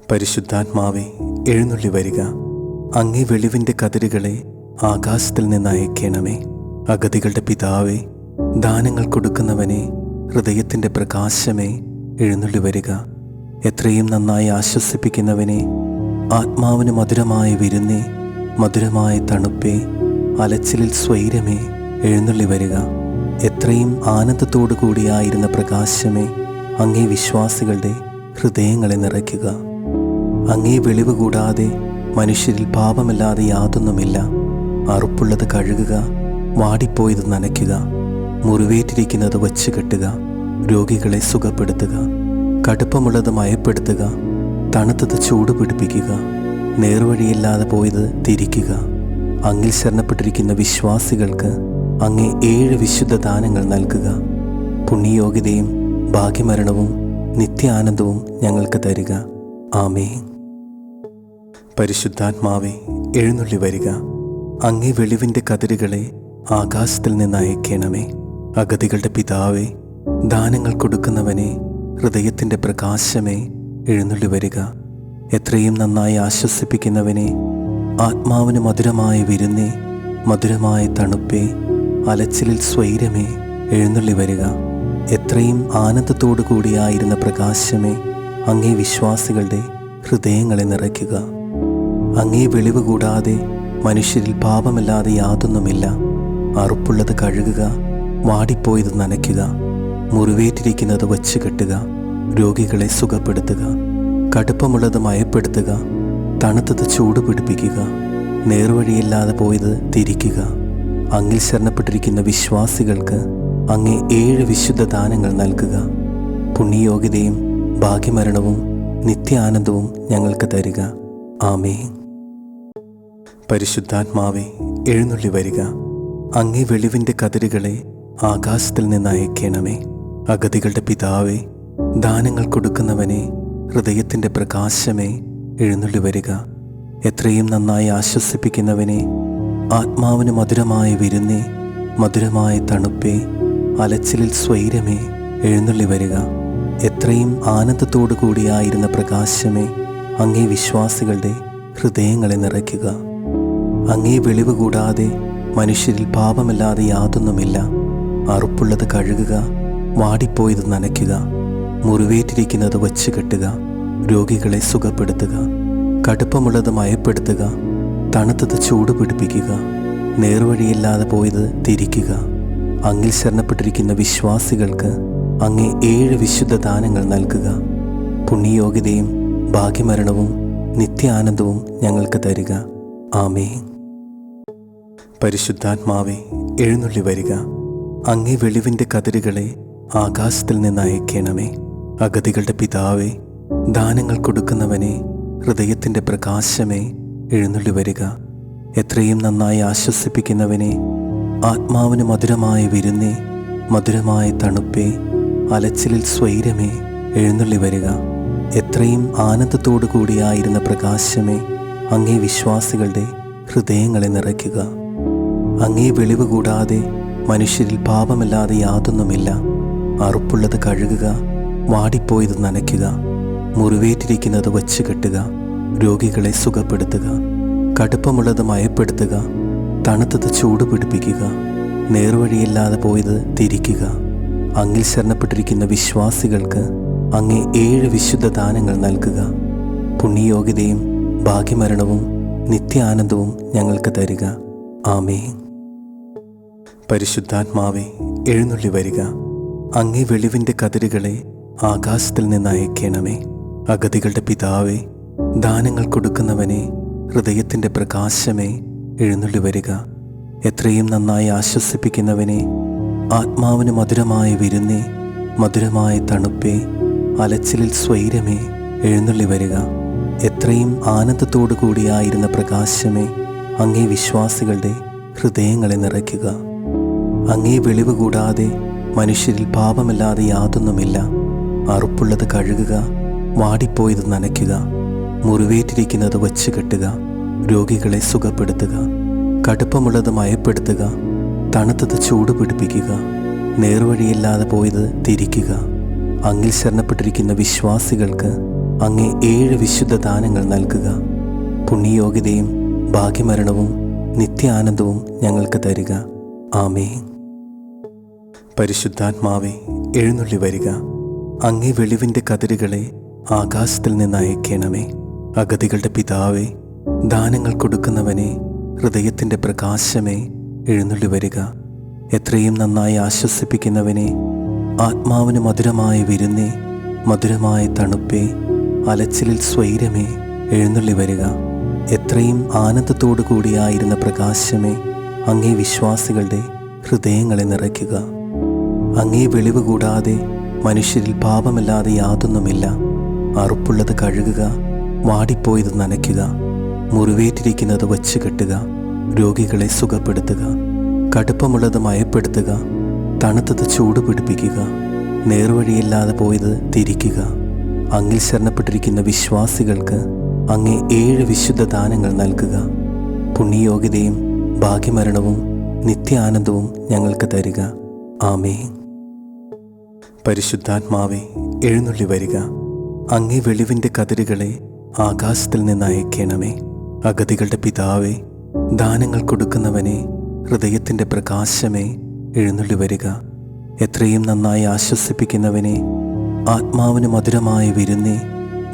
പരിശുദ്ധാത്മാവേ, എഴുന്നള്ളി വരിക. അങ്ങേ വെളിവിൻ്റെ കതിരുകളെ ആകാശത്തിൽ നിന്ന് അയക്കണമേ. അഗതികളുടെ പിതാവേ, ദാനങ്ങൾ കൊടുക്കുന്നവനെ, ഹൃദയത്തിൻ്റെ പ്രകാശമേ, എഴുന്നള്ളി വരിക. എത്രയും നന്നായി ആശ്വസിപ്പിക്കുന്നവനെ, ആത്മാവിന് മധുരമായ വിരുന്നേ, മധുരമായ തണുപ്പേ, അലച്ചിലിൽ സ്വൈരമേ, എഴുന്നള്ളി വരിക. എത്രയും ആനന്ദത്തോടു കൂടിയായിരുന്ന പ്രകാശമേ, അങ്ങേ വിശ്വാസികളുടെ ഹൃദയങ്ങളെ നിറയ്ക്കുക. അങ്ങേ വെളിവ് കൂടാതെ മനുഷ്യരിൽ പാപമല്ലാതെ യാതൊന്നുമില്ല. അറുപ്പുള്ളത് കഴുകുക, വാടിപ്പോയത് നനയ്ക്കുക, മുറിവേറ്റിരിക്കുന്നത് വച്ച് കെട്ടുക, രോഗികളെ സുഖപ്പെടുത്തുക, കടുപ്പമുള്ളത് മയപ്പെടുത്തുക, തണുത്തത് ചൂട് പിടിപ്പിക്കുക, നേർവഴിയില്ലാതെ പോയത് തിരിക്കുക. അങ്ങിൽ ശരണപ്പെട്ടിരിക്കുന്ന വിശ്വാസികൾക്ക് അങ്ങേ 7 വിശുദ്ധ ദാനങ്ങൾ നൽകുക. പുണ്യയോഗ്യതയും ഭാഗ്യമരണവും നിത്യാനന്ദവും ഞങ്ങൾക്ക് തരിക. ആമേൻ. പരിശുദ്ധാത്മാവേ, എഴുന്നള്ളി വരിക. അങ്ങേ വെളിവിൻ്റെ കതിരുകളെ ആകാശത്തിൽ നിന്ന് അയക്കണമേ. അഗതികളുടെ പിതാവേ, ദാനങ്ങൾ കൊടുക്കുന്നവനെ, ഹൃദയത്തിൻ്റെ പ്രകാശമേ, എഴുന്നള്ളി വരിക. എത്രയും നന്നായി ആശ്വസിപ്പിക്കുന്നവനെ, ആത്മാവിന് മധുരമായ വിരുന്നേ, മധുരമായ തണുപ്പേ, അലച്ചിലിൽ സ്വൈരമേ, എഴുന്നള്ളി വരിക. എത്രയും ആനന്ദത്തോടു കൂടിയായിരുന്ന പ്രകാശമേ, അങ്ങേ വിശ്വാസികളുടെ ഹൃദയങ്ങളെ നിറയ്ക്കുക. അങ്ങേ വെളിവ് കൂടാതെ മനുഷ്യരിൽ പാപമല്ലാതെ യാതൊന്നുമില്ല. അറുപ്പുള്ളത് കഴുകുക, വാടിപ്പോയത് നനയ്ക്കുക, മുറിവേറ്റിരിക്കുന്നത് വച്ച് കെട്ടുക, രോഗികളെ സുഖപ്പെടുത്തുക, കടുപ്പമുള്ളത് മയപ്പെടുത്തുക, തണുത്തത് ചൂട് പിടിപ്പിക്കുക, നേർവഴിയില്ലാതെ പോയത് തിരിക്കുക. അങ്ങിൽ ശരണപ്പെട്ടിരിക്കുന്ന വിശ്വാസികൾക്ക് അങ്ങേ 7 വിശുദ്ധ ദാനങ്ങൾ നൽകുക. പുണ്യയോഗ്യതയും ഭാഗ്യമരണവും നിത്യാനന്ദവും ഞങ്ങൾക്ക് തരിക. ആമേൻ. പരിശുദ്ധാത്മാവേ, എഴുന്നള്ളി വരിക. അങ്ങേ വെളിവിൻ്റെ കതിരുകളെ ആകാശത്തിൽ നിന്ന് അയക്കണമേ. അഗതികളുടെ പിതാവേ, ദാനങ്ങൾ കൊടുക്കുന്നവനെ, ഹൃദയത്തിൻ്റെ പ്രകാശമേ, എഴുന്നള്ളി വരിക. എത്രയും നന്നായി ആശ്വസിപ്പിക്കുന്നവനെ, ആത്മാവിന് മധുരമായ വിരുന്നേ, മധുരമായ തണുപ്പേ, അലച്ചിലിൽ സ്വൈരമേ, എഴുന്നള്ളി വരിക. എത്രയും ആനന്ദത്തോടു കൂടിയായിരുന്ന പ്രകാശമേ, അങ്ങേ വിശ്വാസികളുടെ ഹൃദയങ്ങളെ നിറയ്ക്കുക. അങ്ങേ വെളിവ് കൂടാതെ മനുഷ്യരിൽ പാപമല്ലാതെ യാതൊന്നുമില്ല. അറുപ്പുള്ളത് കഴുകുക, വാടിപ്പോയത് നനയ്ക്കുക, മുറിവേറ്റിരിക്കുന്നത് വച്ച് കെട്ടുക, രോഗികളെ സുഖപ്പെടുത്തുക, കടുപ്പമുള്ളത് മയപ്പെടുത്തുക, തണുത്തത് ചൂട് പിടിപ്പിക്കുക, നേർവഴിയില്ലാതെ പോയത് തിരിക്കുക. അങ്ങിൽ ശരണപ്പെട്ടിരിക്കുന്ന വിശ്വാസികൾക്ക് അങ്ങേ 7 വിശുദ്ധ ദാനങ്ങൾ നൽകുക. പുണ്യയോഗ്യതയും ഭാഗ്യമരണവും നിത്യാനന്ദവും ഞങ്ങൾക്ക് തരിക. ആമേൻ. പരിശുദ്ധാത്മാവേ, എഴുന്നള്ളി വരിക. അങ്ങേ വെളിവിൻ്റെ കതിരുകളെ ആകാശത്തിൽ നിന്ന് അയക്കണമേ. അഗതികളുടെ പിതാവേ, ദാനങ്ങൾ കൊടുക്കുന്നവനെ, ഹൃദയത്തിൻ്റെ പ്രകാശമേ, എഴുന്നള്ളി വരിക. എത്രയും നന്നായി ആശ്വസിപ്പിക്കുന്നവനെ, ആത്മാവിന് മധുരമായ വിരുന്നേ, മധുരമായ തണുപ്പേ, അലച്ചിലിൽ സ്വൈരമേ, എഴുന്നള്ളി വരിക. എത്രയും ആനന്ദത്തോടു കൂടിയായിരുന്ന പ്രകാശമേ, അങ്ങേ വിശ്വാസികളുടെ ഹൃദയങ്ങളെ നിറയ്ക്കുക. അങ്ങേ വെളിവ് കൂടാതെ മനുഷ്യരിൽ പാപമല്ലാതെ യാതൊന്നുമില്ല. അറുപ്പുള്ളത് കഴുകുക, വാടിപ്പോയത് നനയ്ക്കുക, മുറിവേറ്റിരിക്കുന്നത് വച്ച് കെട്ടുക, രോഗികളെ സുഖപ്പെടുത്തുക, കടുപ്പമുള്ളത് മയപ്പെടുത്തുക, തണുത്തത് ചൂട് പിടിപ്പിക്കുക, നേർവഴിയില്ലാതെ പോയത് തിരിക്കുക. അങ്ങിൽ ശരണപ്പെട്ടിരിക്കുന്ന വിശ്വാസികൾക്ക് അങ്ങേ 7 വിശുദ്ധ ദാനങ്ങൾ നൽകുക. പുണ്യയോഗ്യതയും ഭാഗ്യമരണവും നിത്യാനന്ദവും ഞങ്ങൾക്ക് തരിക. ആമേൻ. പരിശുദ്ധാത്മാവേ, എഴുന്നള്ളി വരിക. അങ്ങേ വെളിവിൻ്റെ കതിരുകളെ ആകാശത്തിൽ നിന്ന് അയക്കണമേ. അഗതികളുടെ പിതാവേ, ദാനങ്ങൾ കൊടുക്കുന്നവനെ, ഹൃദയത്തിൻ്റെ പ്രകാശമേ, എഴുന്നള്ളി വരിക. എത്രയും നന്നായി ആശ്വസിപ്പിക്കുന്നവനെ, ആത്മാവിന് മധുരമായ വിരുന്നേ, മധുരമായ തണുപ്പേ, അലച്ചിലിൽ സ്വൈരമേ, എഴുന്നള്ളി വരിക. എത്രയും ആനന്ദത്തോടു കൂടിയായിരുന്ന പ്രകാശമേ, അങ്ങേ വിശ്വാസികളുടെ ഹൃദയങ്ങളെ നിറയ്ക്കുക. അങ്ങേ വെളിവ് കൂടാതെ മനുഷ്യരിൽ പാപമല്ലാതെ യാതൊന്നുമില്ല. അറുപ്പുള്ളത് കഴുകുക, വാടിപ്പോയത് നനയ്ക്കുക, മുറിവേറ്റിരിക്കുന്നത് വച്ച് കെട്ടുക, രോഗികളെ സുഖപ്പെടുത്തുക, കടുപ്പമുള്ളത് മയപ്പെടുത്തുക, തണുത്തത് ചൂട് പിടിപ്പിക്കുക, നേർവഴിയില്ലാതെ പോയത് തിരിക്കുക. അങ്ങിൽ ശരണപ്പെട്ടിരിക്കുന്ന വിശ്വാസികൾക്ക് അങ്ങേ 7 വിശുദ്ധ ദാനങ്ങൾ നൽകുക. പുണ്യയോഗ്യതയും ഭാഗ്യമരണവും നിത്യാനന്ദവും ഞങ്ങൾക്ക് തരിക. ആമേൻ. പരിശുദ്ധാത്മാവേ, എഴുന്നള്ളി വരിക. അങ്ങേ വെളിവിൻ്റെ കതിരുകളെ ആകാശത്തിൽ നിന്ന് അയക്കണമേ. അഗതികളുടെ പിതാവേ, ദാനങ്ങൾ കൊടുക്കുന്നവനെ, ഹൃദയത്തിൻ്റെ പ്രകാശമേ, എഴുന്നള്ളി വരിക. എത്രയും നന്നായി ആശ്വസിപ്പിക്കുന്നവനെ, ആത്മാവിന് മധുരമായ വിരുന്നേ, മധുരമായ തണുപ്പേ, അലച്ചിലിൽ സ്വൈരമേ, എഴുന്നള്ളി വരിക. എത്രയും ആനന്ദത്തോടു കൂടിയായിരുന്ന പ്രകാശമേ, അങ്ങേ വിശ്വാസികളുടെ ഹൃദയങ്ങളെ നിറയ്ക്കുക. അങ്ങേ വെളിവ് കൂടാതെ മനുഷ്യരിൽ പാപമല്ലാതെ യാതൊന്നുമില്ല. അറുപ്പുള്ളത് കഴുകുക, വാടിപ്പോയത് നനയ്ക്കുക, മുറിവേറ്റിരിക്കുന്നത് വച്ച് കെട്ടുക, രോഗികളെ സുഖപ്പെടുത്തുക, കടുപ്പമുള്ളത് മയപ്പെടുത്തുക, തണുത്തത് ചൂട് പിടിപ്പിക്കുക, നേർവഴിയില്ലാതെ പോയത് തിരിക്കുക. അങ്ങിൽ ശരണപ്പെട്ടിരിക്കുന്ന വിശ്വാസികൾക്ക് അങ്ങേ 7 വിശുദ്ധ ദാനങ്ങൾ നൽകുക. പുണ്യയോഗ്യതയും ഭാഗ്യമരണവും നിത്യാനന്ദവും ഞങ്ങൾക്ക് തരിക. ആമേൻ. പരിശുദ്ധാത്മാവേ, എഴുന്നള്ളി വരിക. അങ്ങേ വെളിവിൻ്റെ കതിരുകളെ ആകാശത്തിൽ നിന്ന് അയക്കണമേ. അഗതികളുടെ പിതാവേ, ദാനങ്ങൾ കൊടുക്കുന്നവനെ, ഹൃദയത്തിൻ്റെ പ്രകാശമേ, എഴുന്നള്ളി വരിക. എത്രയും നന്നായി ആശ്വസിപ്പിക്കുന്നവനെ, ആത്മാവിന് മധുരമായ വിരുന്നേ,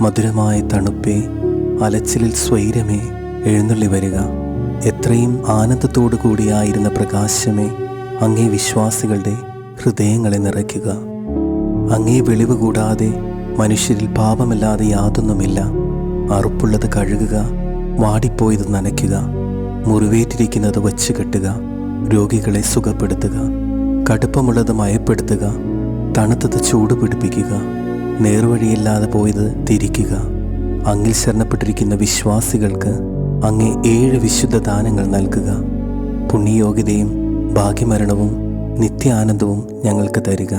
മധുരമായ തണുപ്പേ, അലച്ചിലിൽ സ്വൈരമേ, എഴുന്നള്ളി വരിക. എത്രയും ആനന്ദത്തോടു കൂടിയായിരുന്ന പ്രകാശമേ, അങ്ങേ വിശ്വാസികളുടെ ഹൃദയങ്ങളെ നിറയ്ക്കുക. അങ്ങേ വെളിവ് കൂടാതെ മനുഷ്യരിൽ പാപമല്ലാതെ യാതൊന്നുമില്ല. അറുപ്പുള്ളത് കഴുകുക, വാടിപ്പോയത് നനയ്ക്കുക, മുറിവേറ്റിരിക്കുന്നത് വച്ച് കെട്ടുക, രോഗികളെ സുഖപ്പെടുത്തുക, കടുപ്പമുള്ളത് മയപ്പെടുത്തുക, തണുത്തത് ചൂട് പിടിപ്പിക്കുക, നേർവഴിയില്ലാതെ പോയത് തിരിക്കുക. അങ്ങിൽ ശരണപ്പെട്ടിരിക്കുന്ന വിശ്വാസികൾക്ക് അങ്ങേ 7 വിശുദ്ധ ദാനങ്ങൾ നൽകുക. പുണ്യയോഗ്യതയും ഭാഗ്യമരണവും നിത്യാനന്ദവും ഞങ്ങൾക്ക് തരിക.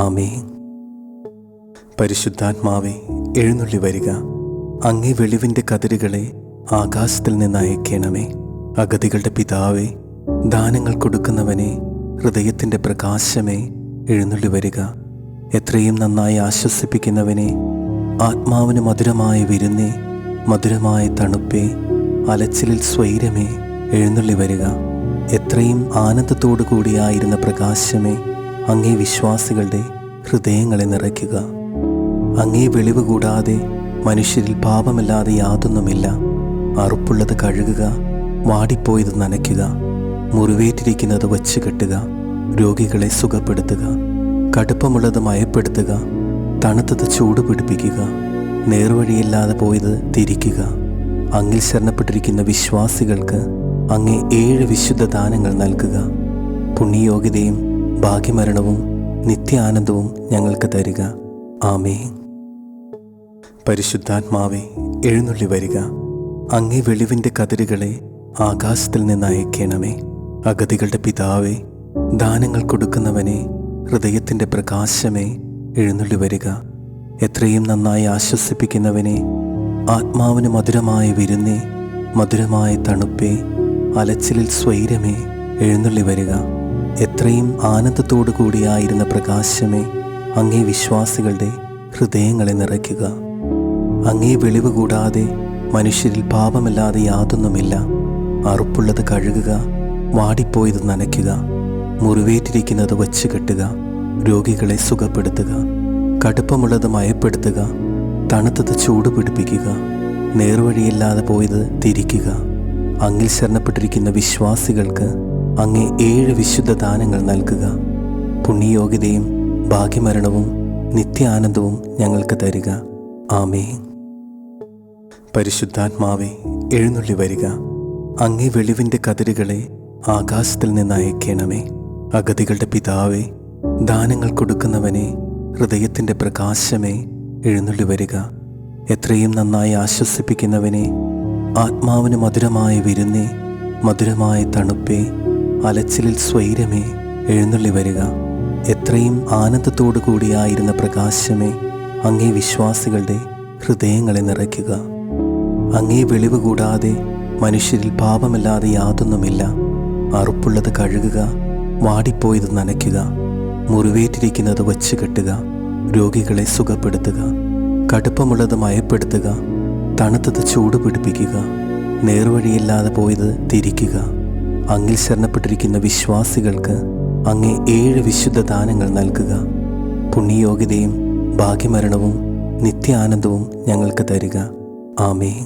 ആമേൻ. പരിശുദ്ധാത്മാവേ, എഴുന്നള്ളി വരിക. അങ്ങേ വെളിവിൻ്റെ കതിരുകളെ ആകാശത്തിൽ നിന്ന് അയക്കണമേ. അഗതികളുടെ പിതാവേ, ദാനങ്ങൾ കൊടുക്കുന്നവനെ, ഹൃദയത്തിൻ്റെ പ്രകാശമേ, എഴുന്നള്ളി വരിക. എത്രയും നന്നായി ആശ്വസിപ്പിക്കുന്നവനെ, ആത്മാവിന് മധുരമായ വിരുന്നേ, മധുരമായ തണുപ്പേ, അലച്ചിലിൽ സ്വൈരമേ, എഴുന്നള്ളി വരിക. എത്രയും ആനന്ദത്തോടു കൂടിയായിരുന്ന പ്രകാശമേ, അങ്ങേ വിശ്വാസികളുടെ ഹൃദയങ്ങളെ നിറയ്ക്കുക. അങ്ങേ വെളിവ് കൂടാതെ മനുഷ്യരിൽ പാപമല്ലാതെ യാതൊന്നുമില്ല. അറുപ്പുള്ളത് കഴുകുക, വാടിപ്പോയത് നനയ്ക്കുക, മുറിവേറ്റിരിക്കുന്നത് വച്ച് കെട്ടുക, രോഗികളെ സുഖപ്പെടുത്തുക, കടുപ്പമുള്ളത് മയപ്പെടുത്തുക, തണുത്തത് ചൂട് പിടിപ്പിക്കുക, നേർവഴിയില്ലാതെ പോയത് തിരിക്കുക. അങ്ങിൽ ശരണപ്പെട്ടിരിക്കുന്ന വിശ്വാസികൾക്ക് അങ്ങേ 7 വിശുദ്ധ ദാനങ്ങൾ നൽകുക. പുണ്യയോഗ്യതയും ഭാഗ്യമരണവും നിത്യാനന്ദവും ഞങ്ങൾക്ക് തരിക. ആമേൻ. പരിശുദ്ധാത്മാവേ, എഴുന്നള്ളി വരിക. അങ്ങേ വെളിവിൻ്റെ കതിരുകളെ ആകാശത്തിൽ നിന്ന് അയക്കണമേ. അഗതികളുടെ പിതാവേ, ദാനങ്ങൾ കൊടുക്കുന്നവനെ, ഹൃദയത്തിൻ്റെ പ്രകാശമേ, എഴുന്നള്ളി വരിക. എത്രയും നന്നായി ആശ്വസിപ്പിക്കുന്നവനെ, ആത്മാവിന് മധുരമായ വിരുന്നേ, മധുരമായ തണുപ്പേ, അലച്ചിലിൽ സ്വൈരമേ, എഴുന്നള്ളി വരിക. എത്രയും ആനന്ദത്തോടു കൂടിയായിരുന്ന പ്രകാശമേ, അങ്ങേ വിശ്വാസികളുടെ ഹൃദയങ്ങളെ നിറയ്ക്കുക. അങ്ങേ വെളിവ് കൂടാതെ മനുഷ്യരിൽ പാപമല്ലാതെ യാതൊന്നുമില്ല. അറുപ്പുള്ളത് കഴുകുക, വാടിപ്പോയത് നനയ്ക്കുക, മുറിവേറ്റിരിക്കുന്നത് വച്ച് കെട്ടുക, രോഗികളെ സുഖപ്പെടുത്തുക, കടുപ്പമുള്ളത് മയപ്പെടുത്തുക, തണുത്തത് ചൂട് പിടിപ്പിക്കുക, നേർവഴിയില്ലാതെ പോയത് തിരിക്കുക. അങ്ങിൽ ശരണപ്പെട്ടിരിക്കുന്ന വിശ്വാസികൾക്ക് അങ്ങേ 7 വിശുദ്ധ ദാനങ്ങൾ നൽകുക. പുണ്യയോഗ്യതയും ഭാഗ്യമരണവും നിത്യാനന്ദവും ഞങ്ങൾക്ക് തരിക. ആമേൻ. പരിശുദ്ധാത്മാവേ, എഴുന്നള്ളി വരിക. അങ്ങേ വെളിവിൻ്റെ കതിരുകളെ ആകാശത്തിൽ നിന്ന് അയക്കണമേ. അഗതികളുടെ പിതാവേ, ദാനങ്ങൾ കൊടുക്കുന്നവനെ, ഹൃദയത്തിൻ്റെ പ്രകാശമേ, എഴുന്നള്ളി വരിക. എത്രയും നന്നായി ആശ്വസിപ്പിക്കുന്നവനെ, ആത്മാവിന് മധുരമായ വിരുന്നേ, മധുരമായ തണുപ്പേ, അലച്ചിലിൽ സ്വൈരമേ, എഴുന്നള്ളി വരിക. എത്രയും ആനന്ദത്തോടു കൂടിയായിരുന്ന പ്രകാശമേ, അങ്ങേ വിശ്വാസികളുടെ ഹൃദയങ്ങളെ നിറയ്ക്കുക. അങ്ങേ വെളിവ് കൂടാതെ മനുഷ്യരിൽ പാപമല്ലാതെ യാതൊന്നുമില്ല. അറുപ്പുള്ളത് കഴുകുക, വാടിപ്പോയത് നനയ്ക്കുക, മുറിവേറ്റിരിക്കുന്നത് വച്ച് കെട്ടുക, രോഗികളെ സുഖപ്പെടുത്തുക, കടുപ്പമുള്ളത് മയപ്പെടുത്തുക, തണുത്തത് ചൂട് പിടിപ്പിക്കുക, നേർവഴിയില്ലാതെ പോയത് തിരിക്കുക. അങ്ങിൽ ശരണപ്പെട്ടിരിക്കുന്ന വിശ്വാസികൾക്ക് അങ്ങേ 7 വിശുദ്ധ ദാനങ്ങൾ നൽകുക. പുണ്യയോഗ്യതയും ഭാഗ്യമരണവും നിത്യാനന്ദവും ഞങ്ങൾക്ക് തരിക. ആമേൻ.